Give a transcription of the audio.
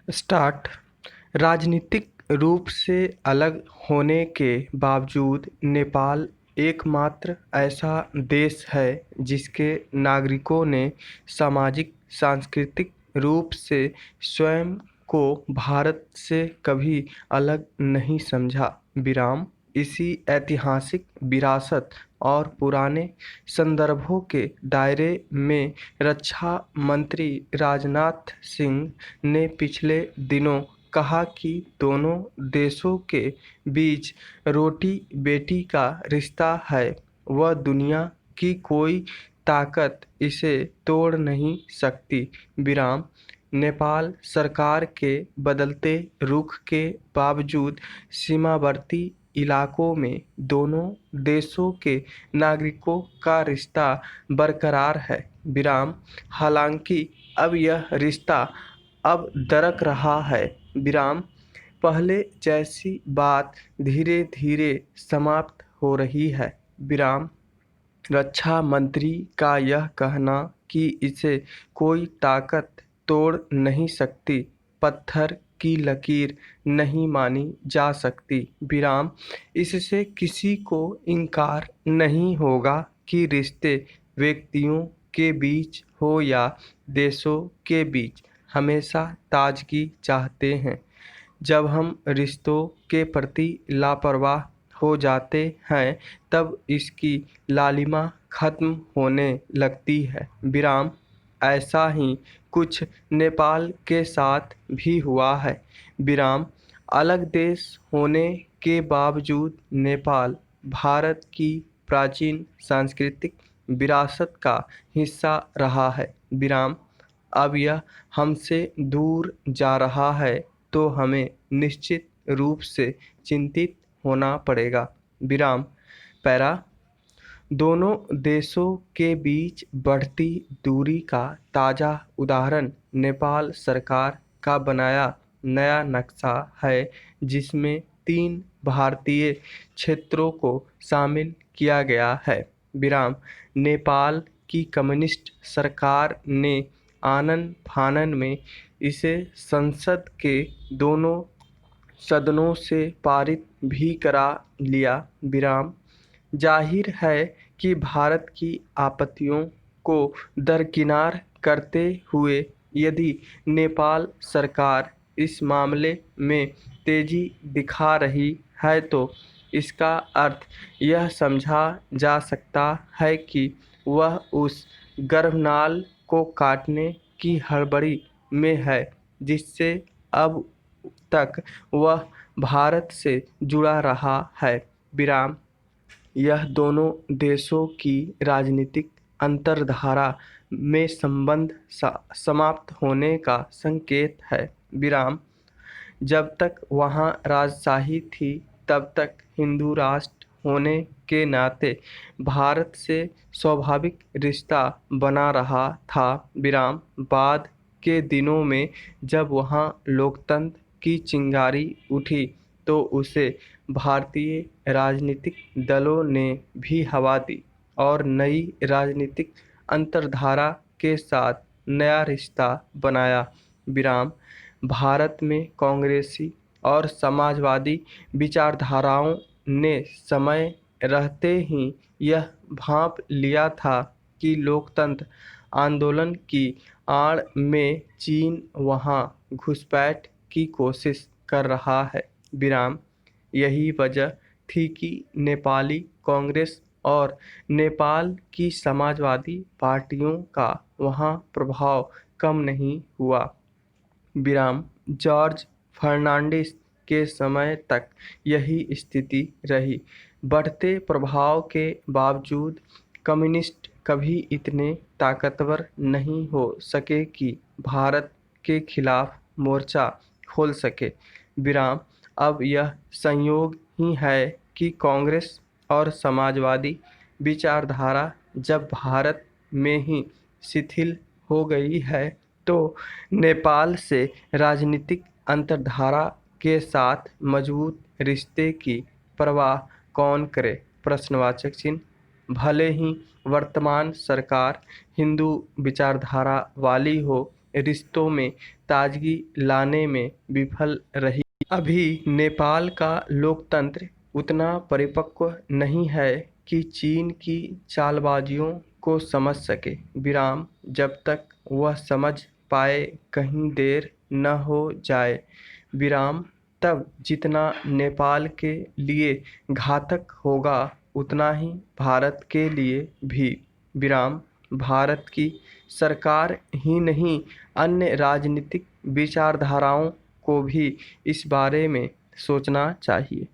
Start. राजनीतिक रूप से अलग होने के बावजूद नेपाल एकमात्र ऐसा देश है जिसके नागरिकों ने सामाजिक सांस्कृतिक रूप से स्वयं को भारत से कभी अलग नहीं समझा। विराम। इसी ऐतिहासिक विरासत और पुराने संदर्भों के दायरे में रक्षा मंत्री राजनाथ सिंह ने पिछले दिनों कहा कि दोनों देशों के बीच रोटी बेटी का रिश्ता है। वह दुनिया की कोई ताकत इसे तोड़ नहीं सकती। विराम। नेपाल सरकार के बदलते रुख के बावजूद सीमावर्ती इलाकों में दोनों देशों के नागरिकों का रिश्ता बरकरार है। विराम। हालांकि अब यह रिश्ता अब दरक रहा है। विराम। पहले जैसी बात धीरे धीरे समाप्त हो रही है। विराम। रक्षा मंत्री का यह कहना कि इसे कोई ताकत तोड़ नहीं सकती, पत्थर की लकीर नहीं मानी जा सकती। विराम। इससे किसी को इनकार नहीं होगा कि रिश्ते व्यक्तियों के बीच हो या देशों के बीच हमेशा ताजगी चाहते हैं। जब हम रिश्तों के प्रति लापरवाह हो जाते हैं तब इसकी लालिमा खत्म होने लगती है। विराम। ऐसा ही कुछ नेपाल के साथ भी हुआ है। विराम। अलग देश होने के बावजूद नेपाल भारत की प्राचीन सांस्कृतिक विरासत का हिस्सा रहा है। विराम। अब यह हमसे दूर जा रहा है तो हमें निश्चित रूप से चिंतित होना पड़ेगा। विराम। पैरा। दोनों देशों के बीच बढ़ती दूरी का ताज़ा उदाहरण नेपाल सरकार का बनाया नया नक्शा है जिसमें 3 भारतीय क्षेत्रों को शामिल किया गया है। विराम। नेपाल की कम्युनिस्ट सरकार ने आनन फानन में इसे संसद के दोनों सदनों से पारित भी करा लिया। विराम। जाहिर है कि भारत की आपत्तियों को दरकिनार करते हुए यदि नेपाल सरकार इस मामले में तेजी दिखा रही है तो इसका अर्थ यह समझा जा सकता है कि वह उस गर्भनाल को काटने की हड़बड़ी में है जिससे अब तक वह भारत से जुड़ा रहा है। विराम। यह दोनों देशों की राजनीतिक अंतर्धारा में संबंध समाप्त होने का संकेत है। विराम। जब तक वहाँ राजशाही थी तब तक हिंदू राष्ट्र होने के नाते भारत से स्वाभाविक रिश्ता बना रहा था। विराम। बाद के दिनों में जब वहाँ लोकतंत्र की चिंगारी उठी तो उसे भारतीय राजनीतिक दलों ने भी हवा दी और नई राजनीतिक अंतर्धारा के साथ नया रिश्ता बनाया। विराम। भारत में कांग्रेसी और समाजवादी विचारधाराओं ने समय रहते ही यह भांप लिया था कि लोकतंत्र आंदोलन की आड़ में चीन वहां घुसपैठ की कोशिश कर रहा है। विराम। यही वजह थी कि नेपाली कांग्रेस और नेपाल की समाजवादी पार्टियों का वहां प्रभाव कम नहीं हुआ। विराम। जॉर्ज फर्नांडिस के समय तक यही स्थिति रही। बढ़ते प्रभाव के बावजूद कम्युनिस्ट कभी इतने ताकतवर नहीं हो सके कि भारत के खिलाफ मोर्चा खोल सके। विराम। अब यह संयोग ही है कि कांग्रेस और समाजवादी विचारधारा जब भारत में ही शिथिल हो गई है तो नेपाल से राजनीतिक अंतर्धारा के साथ मजबूत रिश्ते की परवाह कौन करे। प्रश्नवाचक चिन्ह। भले ही वर्तमान सरकार हिंदू विचारधारा वाली हो रिश्तों में ताजगी लाने में विफल रही। अभी नेपाल का लोकतंत्र उतना परिपक्व नहीं है कि चीन की चालबाजियों को समझ सके। विराम। जब तक वह समझ पाए कहीं देर न हो जाए। विराम। तब जितना नेपाल के लिए घातक होगा उतना ही भारत के लिए भी। विराम। भारत की सरकार ही नहीं, अन्य राजनीतिक विचारधाराओं को भी इस बारे में सोचना चाहिए।